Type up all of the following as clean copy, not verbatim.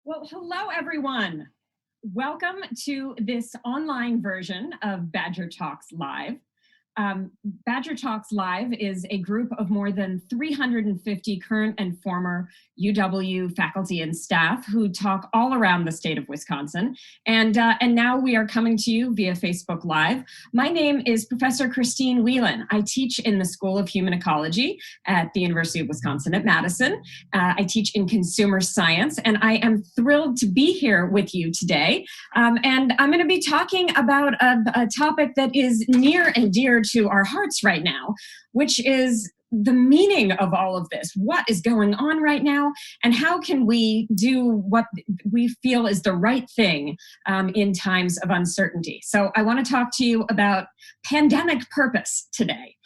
Well, hello, everyone. Welcome to this online version of Badger Talks Live. Badger Talks Live is a group of more than 350 current and former UW faculty and staff who talk all around the state of Wisconsin. And now we are coming to you via Facebook Live. My name is Professor Christine Whelan. I teach in the School of Human Ecology at the University of Wisconsin at Madison. I teach in consumer science, and I am thrilled to be here with you today. And I'm going to be talking about a topic that is near and dear to our hearts right now, which is the meaning of all of this. What is going on right now, and how can we do what we feel is the right thing in times of uncertainty? So I want to talk to you about pandemic purpose today.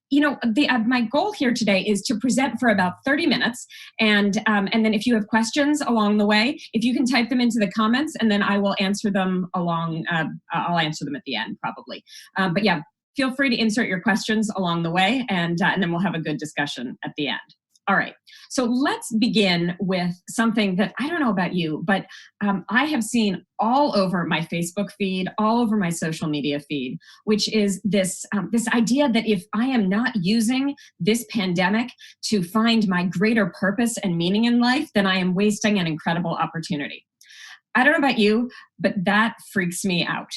You know, my goal here today is to present for about 30 minutes. And then if you have questions along the way, if you can type them into the comments, and then I will answer them I'll answer them at the end probably. But yeah, feel free to insert your questions along the way, and then we'll have a good discussion at the end. All right, so let's begin with something that I don't know about you, but I have seen all over my Facebook feed, all over my social media feed, which is this idea that if I am not using this pandemic to find my greater purpose and meaning in life, then I am wasting an incredible opportunity. I don't know about you, but that freaks me out.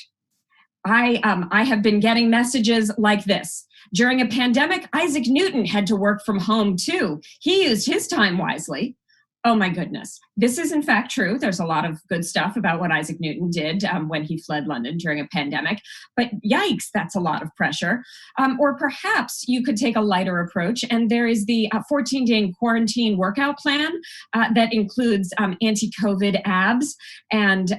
I have been getting messages like this. During a pandemic, Isaac Newton had to work from home too. He used his time wisely. Oh my goodness. This is in fact true. There's a lot of good stuff about what Isaac Newton did when he fled London during a pandemic. But yikes, that's a lot of pressure. Or perhaps you could take a lighter approach, and there is the 14-day quarantine workout plan that includes anti-COVID abs and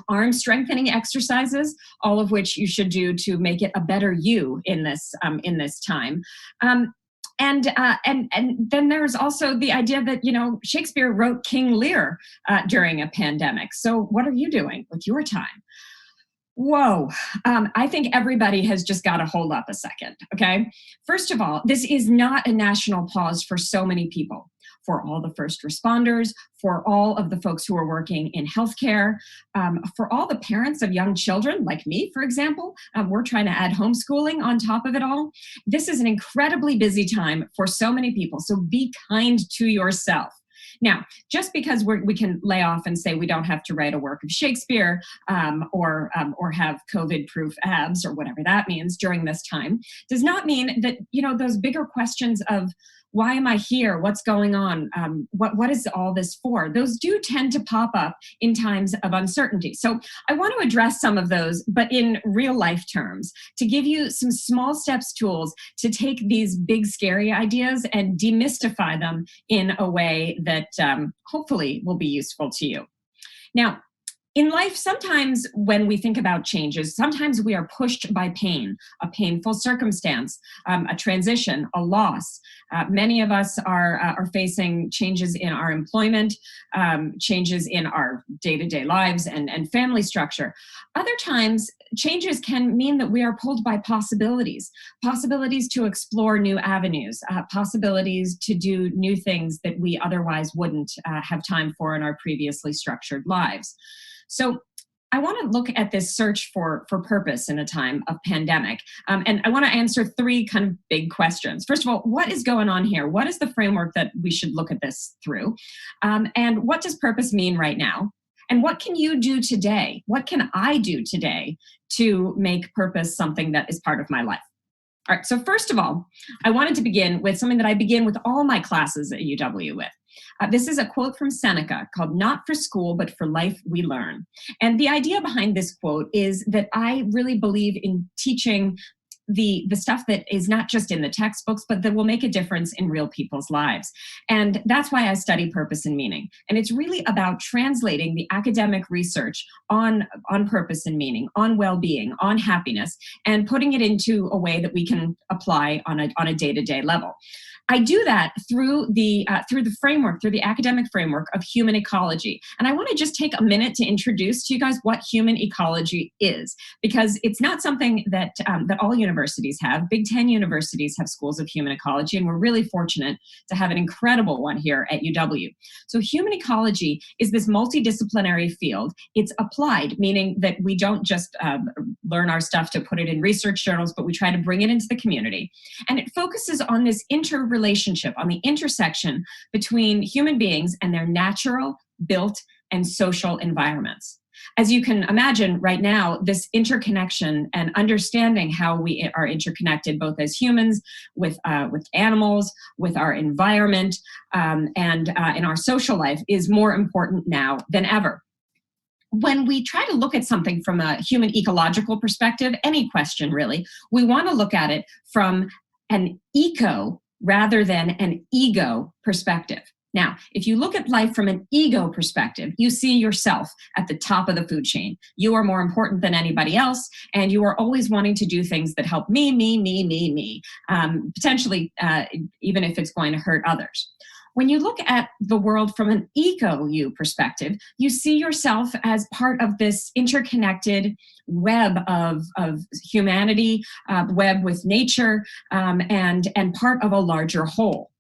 arm strengthening exercises, all of which you should do to make it a better you in this time. And then there's also the idea that, you know, Shakespeare wrote King Lear during a pandemic. So what are you doing with your time? Whoa, I think everybody has just got to hold up a second, okay? First of all, this is not a national pause for so many people. For all the first responders, for all of the folks who are working in healthcare, for all the parents of young children, like me, for example. We're trying to add homeschooling on top of it all. This is an incredibly busy time for so many people, so be kind to yourself. Now, just because we can lay off and say we don't have to write a work of Shakespeare or have COVID-proof abs or whatever that means during this time, does not mean that, you know, those bigger questions of why am I here? What's going on? What is all this for? Those do tend to pop up in times of uncertainty. So I want to address some of those, but in real life terms, to give you some small steps tools to take these big, scary ideas and demystify them in a way that hopefully will be useful to you. Now, in life, sometimes when we think about changes, sometimes we are pushed by pain, a painful circumstance, a transition, a loss. Many of us are facing changes in our employment, changes in our day-to-day lives and family structure. Other times, changes can mean that we are pulled by possibilities to explore new avenues, possibilities to do new things that we otherwise wouldn't have time for in our previously structured lives. So I want to look at this search for purpose in a time of pandemic. And I want to answer three kind of big questions. First of all, what is going on here? What is the framework that we should look at this through? And what does purpose mean right now? And what can you do today? What can I do today to make purpose something that is part of my life? All right, so first of all, I wanted to begin with something that I begin with all my classes at UW with. This is a quote from Seneca called "Not for school, but for life we learn." And the idea behind this quote is that I really believe in teaching the stuff that is not just in the textbooks, but that will make a difference in real people's lives. And that's why I study purpose and meaning. And it's really about translating the academic research on purpose and meaning, on well-being, on happiness, and putting it into a way that we can apply on a day-to-day level. I do that through the framework, through the academic framework of human ecology. And I want to just take a minute to introduce to you guys what human ecology is, because it's not something that that all universities have. Big 10 universities have schools of human ecology, and we're really fortunate to have an incredible one here at UW. So human ecology is this multidisciplinary field. It's applied, meaning that we don't just learn our stuff to put it in research journals, but we try to bring it into the community. And it focuses on this interrelationship, on the intersection between human beings and their natural, built, and social environments. As you can imagine right now, this interconnection and understanding how we are interconnected, both as humans, with animals, with our environment, and in our social life, is more important now than ever. When we try to look at something from a human ecological perspective, any question really, we want to look at it from an eco rather than an ego perspective. Now, if you look at life from an ego perspective, you see yourself at the top of the food chain. You are more important than anybody else, and you are always wanting to do things that help me, potentially even if it's going to hurt others. When you look at the world from an eco-you perspective, you see yourself as part of this interconnected web of humanity, web with nature, and part of a larger whole.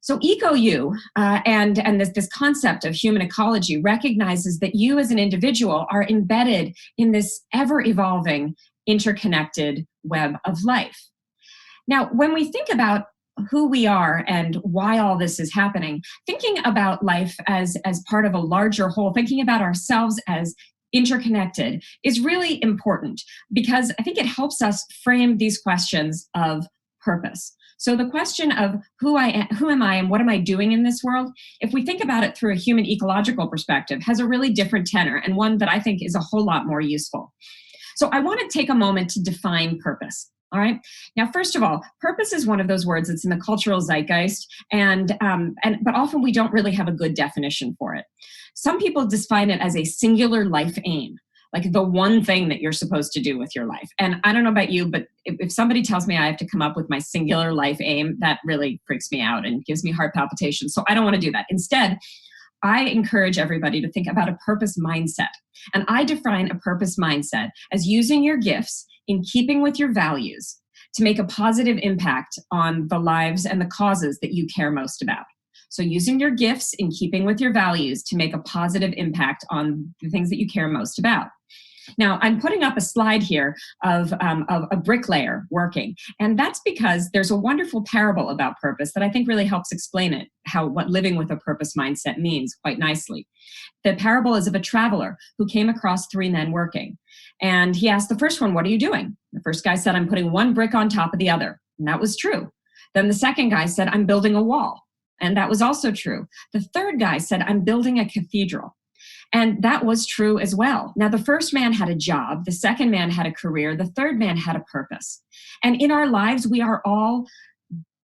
So eco-you and this concept of human ecology recognizes that you as an individual are embedded in this ever-evolving, interconnected web of life. Now, when we think about who we are and why all this is happening, thinking about life as part of a larger whole, thinking about ourselves as interconnected is really important, because I think it helps us frame these questions of purpose. So the question of who am I and what am I doing in this world, if we think about it through a human ecological perspective, has a really different tenor, and one that I think is a whole lot more useful. So I want to take a moment to define purpose. All right. Now, first of all, purpose is one of those words that's in the cultural zeitgeist, but often we don't really have a good definition for it. Some people define it as a singular life aim, like the one thing that you're supposed to do with your life. And I don't know about you, but if somebody tells me I have to come up with my singular life aim, that really freaks me out and gives me heart palpitations. So I don't want to do that. Instead, I encourage everybody to think about a purpose mindset. And I define a purpose mindset as using your gifts in keeping with your values to make a positive impact on the lives and the causes that you care most about. So using your gifts in keeping with your values to make a positive impact on the things that you care most about. Now, I'm putting up a slide here of a bricklayer working, and that's because there's a wonderful parable about purpose that I think really helps explain it, what living with a purpose mindset means quite nicely. The parable is of a traveler who came across three men working, and he asked the first one, "What are you doing?" The first guy said, "I'm putting one brick on top of the other," and that was true. Then the second guy said, "I'm building a wall," and that was also true. The third guy said, "I'm building a cathedral." And that was true as well. Now, the first man had a job, the second man had a career, the third man had a purpose. And in our lives, we are all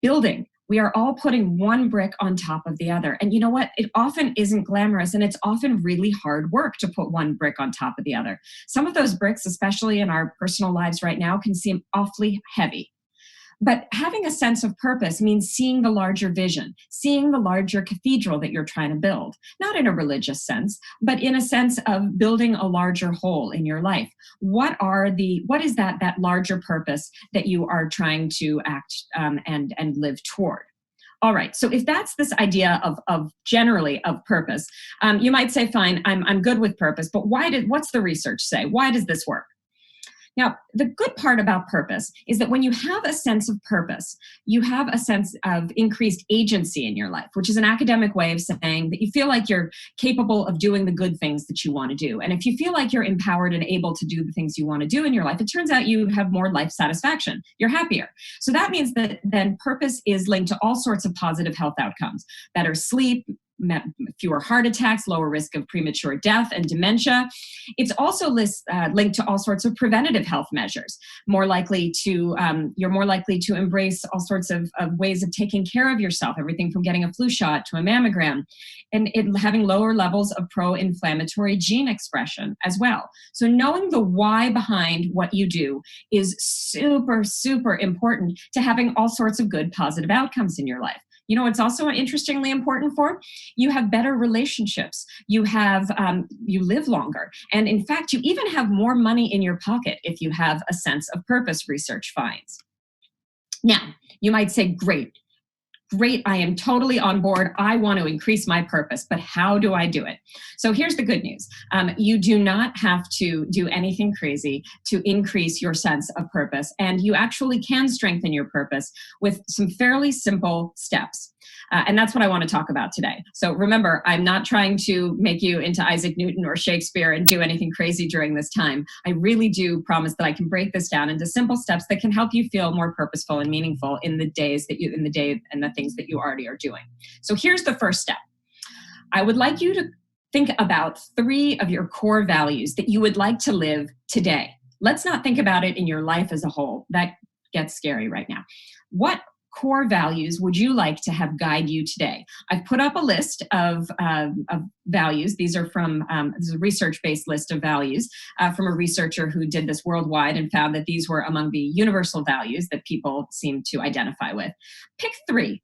building. We are all putting one brick on top of the other. And you know what? It often isn't glamorous, and it's often really hard work to put one brick on top of the other. Some of those bricks, especially in our personal lives right now, can seem awfully heavy. But having a sense of purpose means seeing the larger vision, seeing the larger cathedral that you're trying to build, not in a religious sense, but in a sense of building a larger whole in your life. What is that larger purpose that you are trying to act and live toward? All right, so if that's this idea of generally of purpose, you might say, fine, I'm good with purpose, but what's the research say? Why does this work? Now, the good part about purpose is that when you have a sense of purpose, you have a sense of increased agency in your life, which is an academic way of saying that you feel like you're capable of doing the good things that you want to do. And if you feel like you're empowered and able to do the things you want to do in your life, it turns out you have more life satisfaction. You're happier. So that means that then purpose is linked to all sorts of positive health outcomes, better sleep, fewer heart attacks, lower risk of premature death and dementia. It's also linked to all sorts of preventative health measures. You're more likely to embrace all sorts of ways of taking care of yourself, everything from getting a flu shot to a mammogram, and having lower levels of pro-inflammatory gene expression as well. So knowing the why behind what you do is super, super important to having all sorts of good positive outcomes in your life. You know, it's also interestingly important for you have better relationships. You live longer. And in fact, you even have more money in your pocket if you have a sense of purpose, research finds. Now, you might say, great, I am totally on board. I want to increase my purpose, but how do I do it? So here's the good news. You do not have to do anything crazy to increase your sense of purpose, and you actually can strengthen your purpose with some fairly simple steps. And that's what I want to talk about today. So remember, I'm not trying to make you into Isaac Newton or Shakespeare and do anything crazy during this time. I really do promise that I can break this down into simple steps that can help you feel more purposeful and meaningful in the day and the things that you already are doing. So here's the first step. I would like you to think about 3 of your core values that you would like to live today. Let's not think about it in your life as a whole. That gets scary right now. What core values would you like to have guide you today? I've put up a list of values. These are from this is a research-based list of values from a researcher who did this worldwide and found that these were among the universal values that people seem to identify with. Pick 3.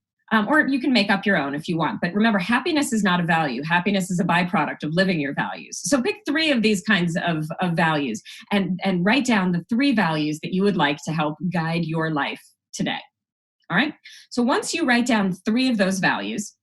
Or you can make up your own if you want. But remember, happiness is not a value. Happiness is a byproduct of living your values. So pick 3 of these kinds of values and write down the 3 values that you would like to help guide your life today. All right. So once you write down 3 of those values,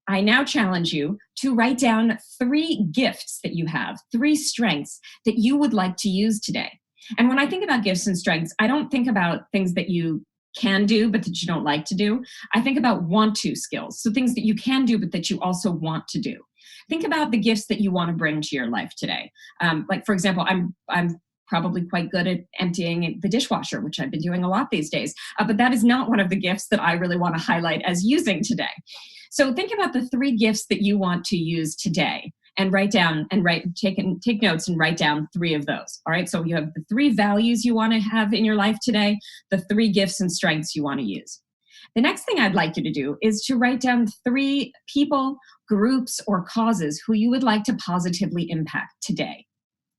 I now challenge you to write down 3 gifts that you have, 3 strengths that you would like to use today. And when I think about gifts and strengths, I don't think about things that you can do, but that you don't like to do. I think about want to skills. So things that you can do, but that you also want to do. Think about the gifts that you want to bring to your life today. Like, for example, I'm probably quite good at emptying the dishwasher, which I've been doing a lot these days. But that is not one of the gifts that I really want to highlight as using today. So think about the 3 gifts that you want to use today and take notes and write down 3 of those. All right. So you have the 3 values you want to have in your life today, the 3 gifts and strengths you want to use. The next thing I'd like you to do is to write down 3 people, groups, or causes who you would like to positively impact today.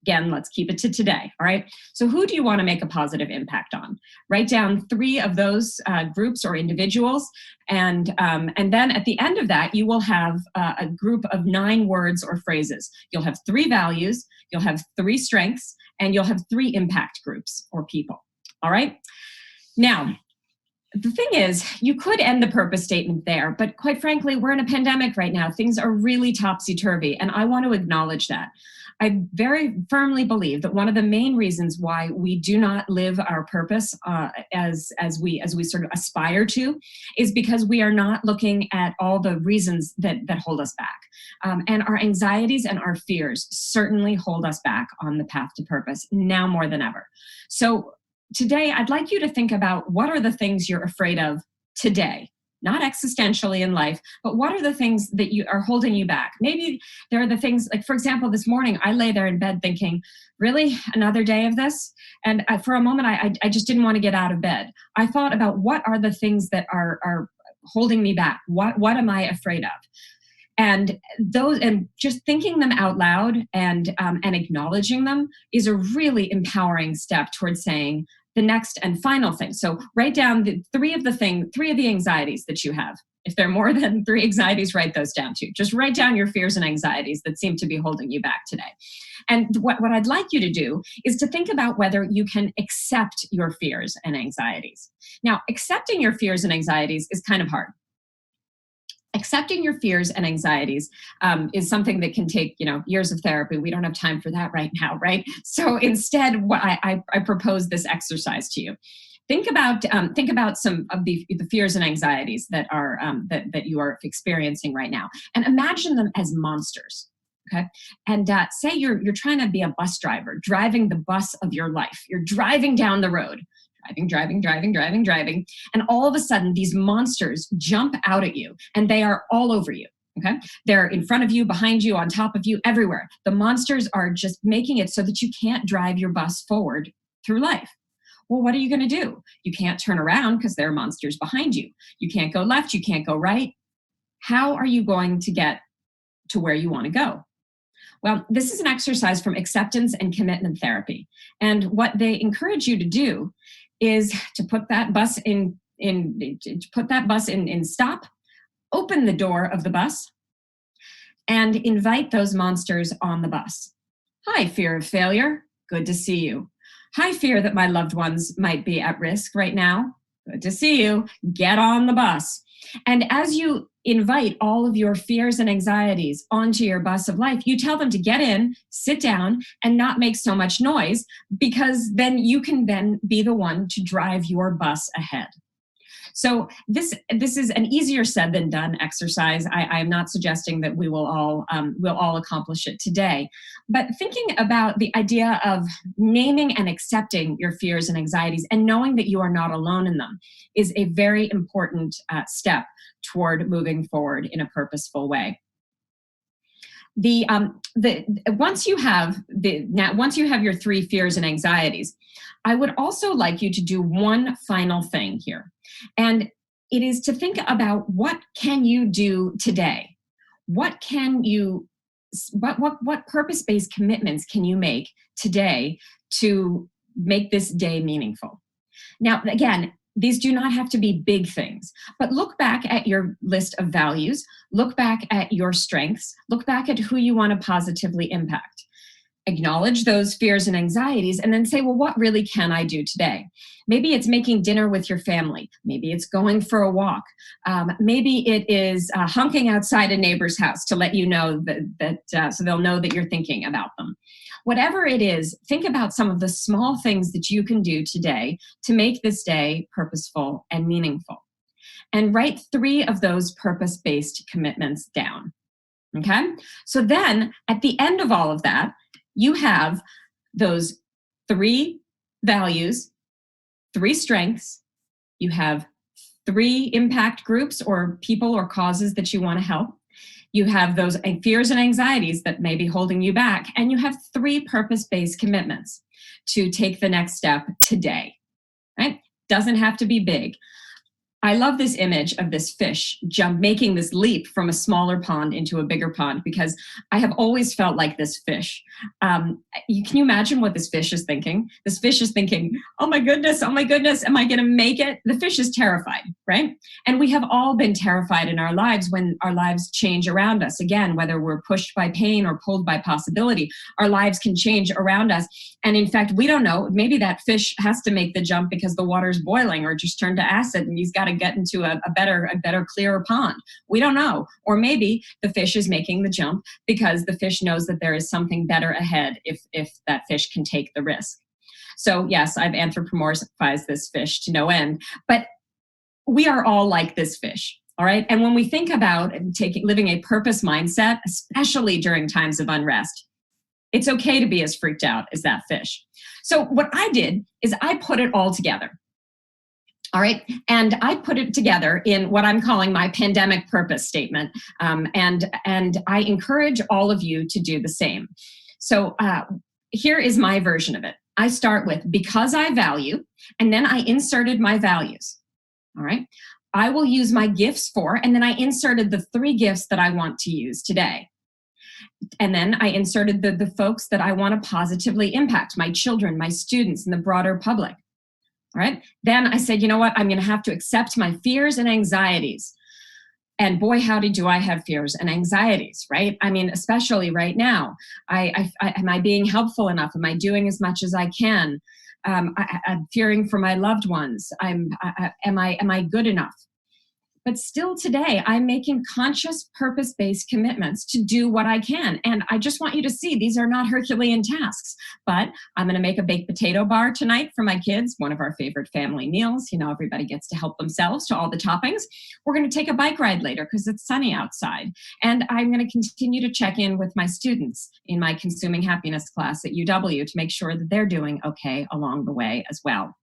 Again, let's keep it to today, all right? So who do you want to make a positive impact on? Write down 3 of those groups or individuals, and then at the end of that, you will have a group of 9 words or phrases. You'll have 3 values, you'll have 3 strengths, and you'll have 3 impact groups or people, all right? Now, the thing is, you could end the purpose statement there, but quite frankly, we're in a pandemic right now. Things are really topsy-turvy, and I want to acknowledge that. I very firmly believe that one of the main reasons why we do not live our purpose as we sort of aspire to is because we are not looking at all the reasons that hold us back. And our anxieties and our fears certainly hold us back on the path to purpose now more than ever. So today, I'd like you to think about what are the things you're afraid of today. Not existentially in life, but what are the things that you are holding you back? Maybe there are the things, like, for example, this morning, I lay there in bed thinking, really, another day of this? And for a moment, I just didn't want to get out of bed. I thought about what are the things that are holding me back? What am I afraid of? And just thinking them out loud and acknowledging them is a really empowering step towards saying the next and final thing. So write down the 3 of the anxieties that you have. If there are more than 3 anxieties, write those down too. Just write down your fears and anxieties that seem to be holding you back today. And what I'd like you to do is to think about whether you can accept your fears and anxieties. Now, accepting your fears and anxieties is kind of hard. Accepting your fears and anxieties is something that can take, years of therapy. We don't have time for that right now, right? So instead, I propose this exercise to you. Think about some of the fears and anxieties that are that you are experiencing right now, and imagine them as monsters. Okay, and say you're trying to be a bus driver, driving the bus of your life. You're driving down the road. Driving. And all of a sudden, these monsters jump out at you and they are all over you. Okay. They're in front of you, behind you, on top of you, everywhere. The monsters are just making it so that you can't drive your bus forward through life. Well, what are you going to do? You can't turn around because there are monsters behind you. You can't go left. You can't go right. How are you going to get to where you want to go? Well, this is an exercise from acceptance and commitment therapy. And what they encourage you to do is to put that bus in stop, open the door of the bus, and invite those monsters on the bus. Hi, fear of failure. Good to see you. Hi, fear that my loved ones might be at risk right now. Good to see you. Get on the bus. And as you invite all of your fears and anxieties onto your bus of life, you tell them to get in, sit down, and not make so much noise, because then you can then be the one to drive your bus ahead. So this is an easier said than done exercise. I am not suggesting that we'll all accomplish it today, but thinking about the idea of naming and accepting your fears and anxieties and knowing that you are not alone in them is a very important step toward moving forward in a purposeful way. Once you have your 3 fears and anxieties, I would also like you to do one final thing here. And it is to think about, what can you do today? What purpose-based commitments can you make today to make this day meaningful? Now, again, these do not have to be big things, but look back at your list of values, look back at your strengths, look back at who you want to positively impact. Acknowledge those fears and anxieties, and then say, well, what really can I do today? Maybe it's making dinner with your family. Maybe it's going for a walk. Maybe it is hunking outside a neighbor's house to let you know so they'll know that you're thinking about them. Whatever it is, think about some of the small things that you can do today to make this day purposeful and meaningful. And write 3 of those purpose-based commitments down. Okay? So then, at the end of all of that, you have those 3 values, 3 strengths, you have 3 impact groups or people or causes that you want to help, you have those fears and anxieties that may be holding you back, and you have 3 purpose-based commitments to take the next step today, right? Doesn't have to be big. I love this image of this fish making this leap from a smaller pond into a bigger pond, because I have always felt like this fish. Can you imagine what this fish is thinking? This fish is thinking, oh my goodness, am I going to make it? The fish is terrified, right? And we have all been terrified in our lives when our lives change around us. Again, whether we're pushed by pain or pulled by possibility, our lives can change around us. And in fact, we don't know, maybe that fish has to make the jump because the water's boiling or just turned to acid and he's got to get into a better, clearer pond. We don't know. Or maybe the fish is making the jump because the fish knows that there is something better ahead if that fish can take the risk. So yes, I've anthropomorphized this fish to no end, but we are all like this fish. All right. And when we think about living a purpose mindset, especially during times of unrest, it's okay to be as freaked out as that fish. So what I did is I put it all together. All right. And I put it together in what I'm calling my pandemic purpose statement. And I encourage all of you to do the same. So here is my version of it. I start with because I value, and then I inserted my values. All right. I will use my gifts for, and then I inserted the 3 gifts that I want to use today. And then I inserted the folks that I want to positively impact, my children, my students, and the broader public. All right. Then I said, you know what? I'm going to have to accept my fears and anxieties. And boy, howdy, do I have fears and anxieties, right? I mean, especially right now. Am I being helpful enough? Am I doing as much as I can? I'm fearing for my loved ones. Am I good enough? But still today, I'm making conscious, purpose-based commitments to do what I can. And I just want you to see, these are not Herculean tasks, but I'm gonna make a baked potato bar tonight for my kids, one of our favorite family meals. You know, everybody gets to help themselves to all the toppings. We're gonna take a bike ride later because it's sunny outside. And I'm gonna continue to check in with my students in my Consuming Happiness class at UW to make sure that they're doing okay along the way as well.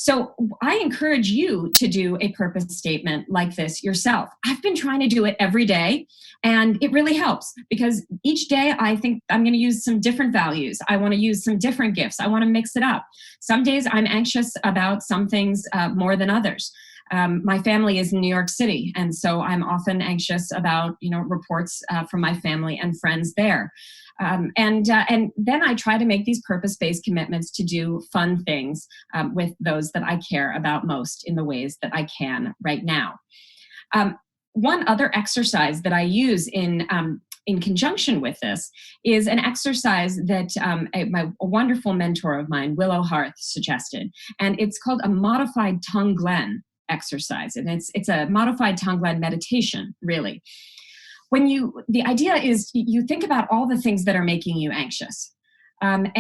So I encourage you to do a purpose statement like this yourself. I've been trying to do it every day, and it really helps because each day I think I'm going to use some different values. I want to use some different gifts. I want to mix it up. Some days I'm anxious about some things more than others. My family is in New York City, and so I'm often anxious about reports from my family and friends there. And then I try to make these purpose-based commitments to do fun things with those that I care about most in the ways that I can right now. One other exercise that I use in conjunction with this is an exercise that a wonderful mentor of mine, Willow Harth, suggested, and it's called a modified tongue glen exercise, and it's a modified tongue glen meditation, really. The idea is you think about all the things that are making you anxious, and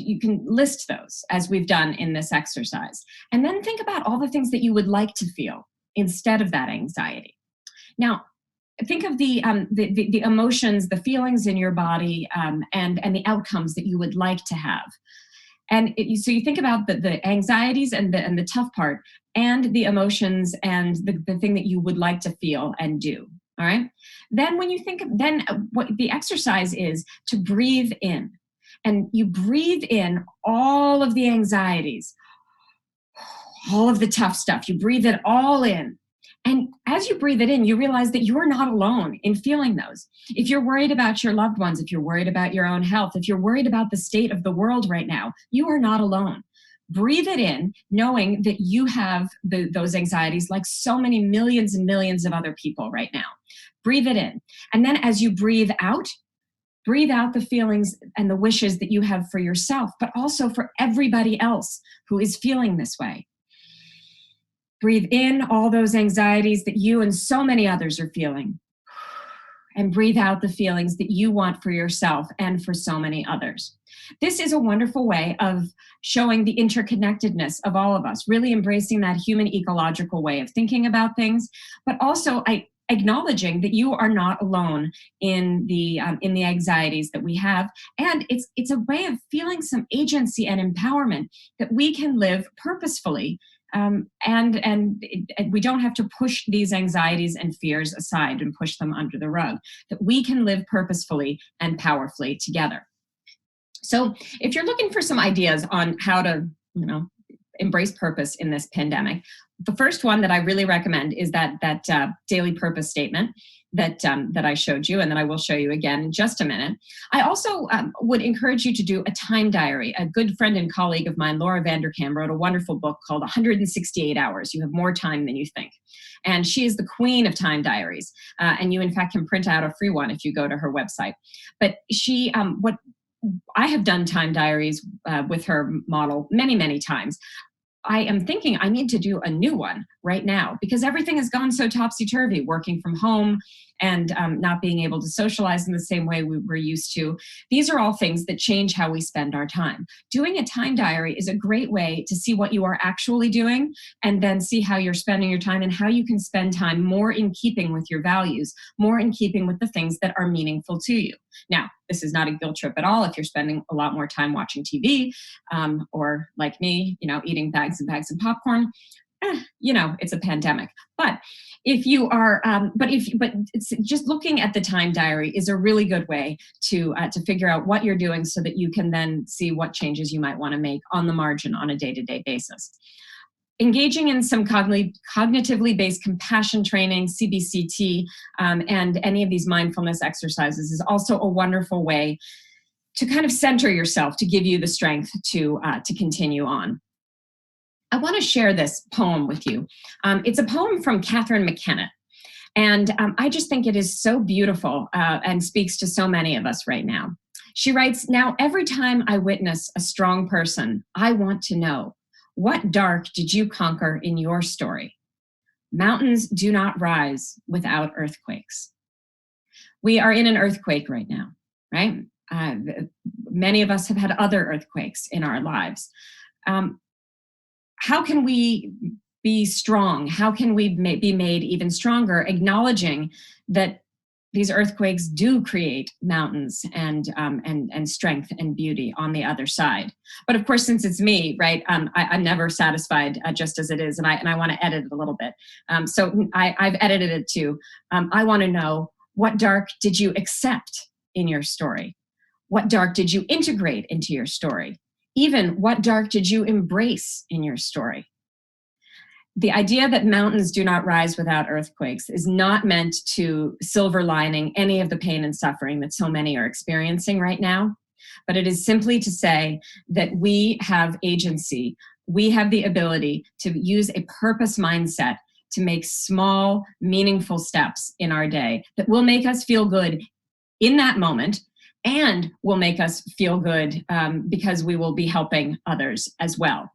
you can list those as we've done in this exercise, and then think about all the things that you would like to feel instead of that anxiety. Now, think of the emotions, the feelings in your body, and the outcomes that you would like to have. And so you think about the anxieties and the tough part, and the emotions and the thing that you would like to feel and do. All right. Then when you think, what the exercise is to breathe in, and you breathe in all of the anxieties, all of the tough stuff. You breathe it all in. And as you breathe it in, you realize that you are not alone in feeling those. If you're worried about your loved ones, if you're worried about your own health, if you're worried about the state of the world right now, you are not alone. Breathe it in, knowing that you have those anxieties like so many millions and millions of other people right now. Breathe it in. And then as you breathe out the feelings and the wishes that you have for yourself, but also for everybody else who is feeling this way. Breathe in all those anxieties that you and so many others are feeling. And breathe out the feelings that you want for yourself and for so many others. This is a wonderful way of showing the interconnectedness of all of us, really embracing that human ecological way of thinking about things, but also acknowledging that you are not alone in the anxieties that we have. And it's a way of feeling some agency and empowerment that we can live purposefully. And we don't have to push these anxieties and fears aside and push them under the rug, that we can live purposefully and powerfully together. So if you're looking for some ideas on how to, embrace purpose in this pandemic, the first one that I really recommend is that daily purpose statement that I showed you, and that I will show you again in just a minute. I also would encourage you to do a time diary. A good friend and colleague of mine, Laura Vanderkam, wrote a wonderful book called 168 Hours. You have more time than you think. And she is the queen of time diaries. And you, in fact, can print out a free one if you go to her website. But I have done time diaries with her model many, many times. I am thinking I need to do a new one right now because everything has gone so topsy-turvy, working from home and not being able to socialize in the same way we were used to. These are all things that change how we spend our time. Doing a time diary is a great way to see what you are actually doing and then see how you're spending your time and how you can spend time more in keeping with your values, more in keeping with the things that are meaningful to you. Now, this is not a guilt trip at all if you're spending a lot more time watching TV or like me, eating bags and bags of popcorn. It's a pandemic. But if you are, but it's just looking at the time diary is a really good way to figure out what you're doing so that you can then see what changes you might want to make on the margin on a day-to-day basis. Engaging in some cognitively based compassion training, CBCT, and any of these mindfulness exercises is also a wonderful way to kind of center yourself, to give you the strength to continue on. I want to share this poem with you. It's a poem from Catherine McKenna, and I just think it is so beautiful and speaks to so many of us right now. She writes, "Now every time I witness a strong person, I want to know, what dark did you conquer in your story? Mountains do not rise without earthquakes." We are in an earthquake right now, right? Many of us have had other earthquakes in our lives. How can we be strong? How can we be made even stronger, acknowledging that these earthquakes do create mountains and strength and beauty on the other side. But of course, since it's me, right, I'm never satisfied just as it is, and I want to edit it a little bit. So I've edited it too. I want to know, what dark did you accept in your story? What dark did you integrate into your story? Even what dark did you embrace in your story? The idea that mountains do not rise without earthquakes is not meant to silver lining any of the pain and suffering that so many are experiencing right now, but it is simply to say that we have agency. We have the ability to use a purpose mindset to make small, meaningful steps in our day that will make us feel good in that moment and will make us feel good because we will be helping others as well.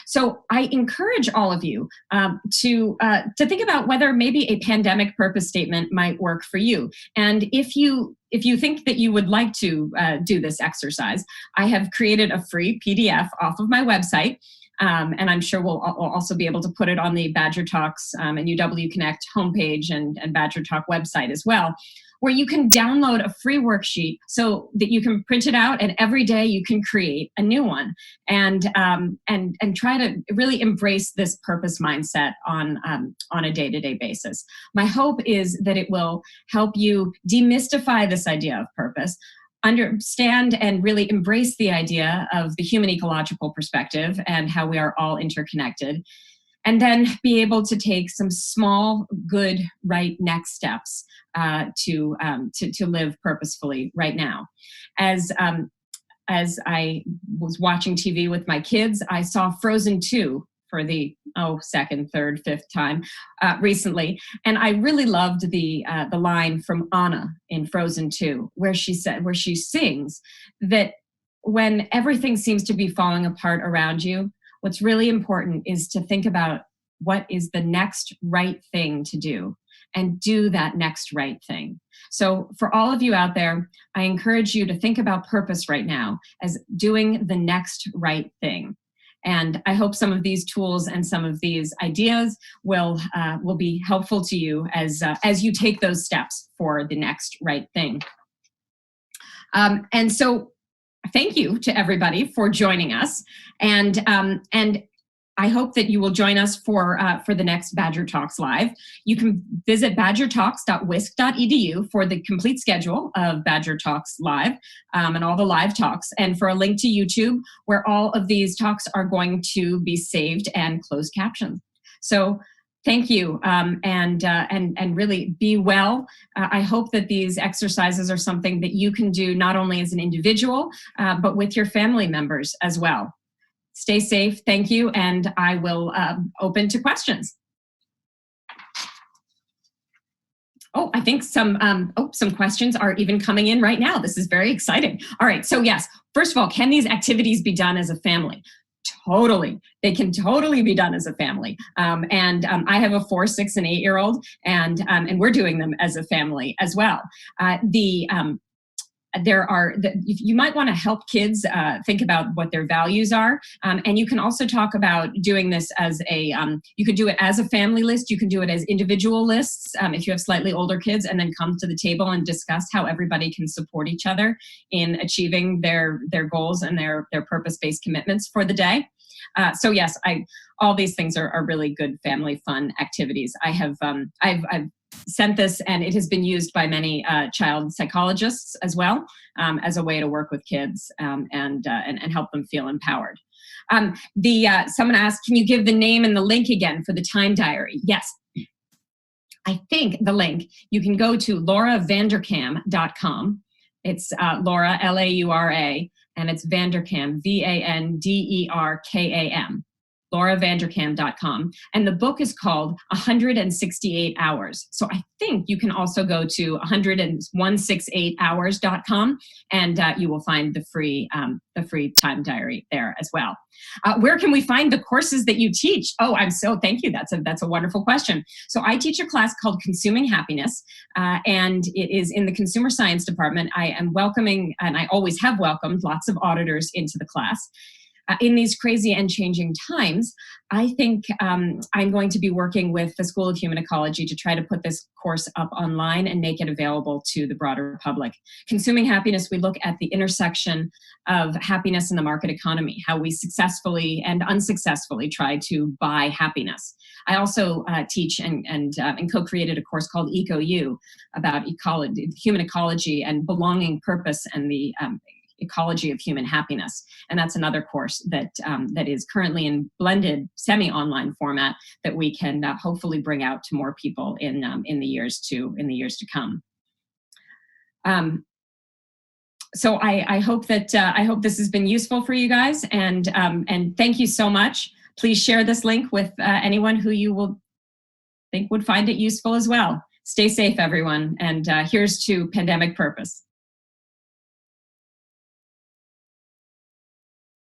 So I encourage all of you to think about whether maybe a pandemic purpose statement might work for you. And if you think that you would like to do this exercise, I have created a free PDF off of my website. And I'm sure we'll also be able to put it on the Badger Talks and UW Connect homepage and Badger Talk website as well, where you can download a free worksheet so that you can print it out, and every day you can create a new one, and try to really embrace this purpose mindset on a day-to-day basis. My hope is that it will help you demystify this idea of purpose, understand and really embrace the idea of the human ecological perspective and how we are all interconnected, and then be able to take some small, good, right next steps to live purposefully right now. As I was watching TV with my kids, I saw Frozen 2 for the second, third, fifth time recently, and I really loved the line from Anna in Frozen 2, where she sings that when everything seems to be falling apart around you, what's really important is to think about what is the next right thing to do, and do that next right thing. So for all of you out there, I encourage you to think about purpose right now as doing the next right thing. And I hope some of these tools and some of these ideas will be helpful to you as you take those steps for the next right thing. And so thank you to everybody for joining us. And I hope that you will join us for the next Badger Talks Live. You can visit badgertalks.wisc.edu for the complete schedule of Badger Talks Live and all the live talks, and for a link to YouTube where all of these talks are going to be saved and closed captioned. So thank you, and really be well. I hope that these exercises are something that you can do not only as an individual, but with your family members as well. Stay safe, thank you, and I will open to questions. Oh, I think some questions are even coming in right now. This is very exciting. All right, so yes, first of all, can these activities be done as a family? Totally, they can totally be done as a family. I have a 4, 6, and 8-year-old, and we're doing them as a family as well. You might want to help kids think about what their values are. And you can also talk about doing this as you could do it as a family list. You can do it as individual lists if you have slightly older kids, and then come to the table and discuss how everybody can support each other in achieving their goals and their purpose-based commitments for the day. So yes, all these things are really good family fun activities. I've sent this, and it has been used by many child psychologists as well as a way to work with kids and help them feel empowered. Someone asked, can you give the name and the link again for the time diary? Yes. I think the link, you can go to lauravanderkam.com. It's Laura, L-A-U-R-A, and it's Vanderkam, V-A-N-D-E-R-K-A-M. lauravanderkam.com. And the book is called 168 Hours. So I think you can also go to 168hours.com, and you will find the free time diary there as well. Where can we find the courses that you teach? Oh, thank you. That's a wonderful question. So I teach a class called Consuming Happiness, and it is in the Consumer Science Department. I am welcoming, and I always have welcomed, lots of auditors into the class. in these crazy and changing times, I think I'm going to be working with the School of Human Ecology to try to put this course up online and make it available to the broader public. Consuming Happiness, we look at the intersection of happiness in the market economy, how we successfully and unsuccessfully try to buy happiness. I also teach and co-created a course called Eco-U about ecology, human ecology and belonging, purpose, and the ecology of human happiness. And that's another course that that is currently in blended semi-online format that we can hopefully bring out to more people in the years to come. So I hope that I hope this has been useful for you guys, and thank you so much. Please share this link with anyone who you will think would find it useful as well. Stay safe, everyone, and here's to pandemic purpose.